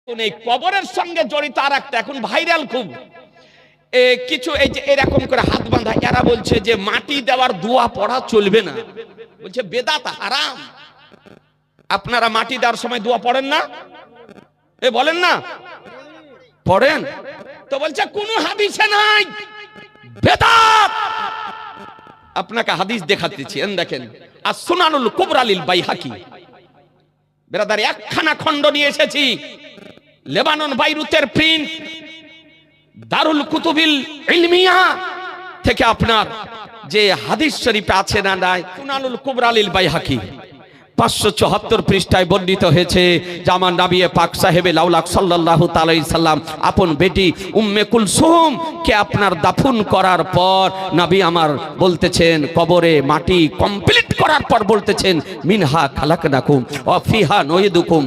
এই কবরের সঙ্গে জড়িত আর একটা এখন ভাইরাল খুব কিছু, এই যে এরকম করে হাত বাঁধা, এরা বলছে যে মাটি দেওয়ার দোয়া পড়া চলবে না, বলছে বেদাত হারাম। আপনারা মাটি দেওয়ার সময় দোয়া পড়েন না? এ বলেন না পড়েন? তো বলছে কোন হাদিসে নাই, বেদাত। আপনাকে হাদিস দেখাতেছি, দেখেন আস-সুনানুল কুবরা লিল বাইহাকি। ব্রাদার একখানা খণ্ড নিয়ে এসেছি, লেবানন বাইরুতের প্রিন্ট, দারুল কুতুবিল ইলমিয়া থেকে আপনার যে হাদিস শরীফে আছে না নাই, সুনানুল কুবরা লিল বাইহাকি 574 পৃষ্ঠায় বর্ণিত হয়েছে যে আমার নবী পাক সাহেবে লাউলাক সাল্লাল্লাহু তাআলা আলাইহি সাল্লাম আপন বেটি উম্মে কুলসুম কে আপনার দাফন করার পর নবী আমার বলতেছেন, কবরে মাটি কমপ্লিট করার পর বলতেছেন, মিনহা খালাকনাকুম ওয়া ফিহা নুইদুকুম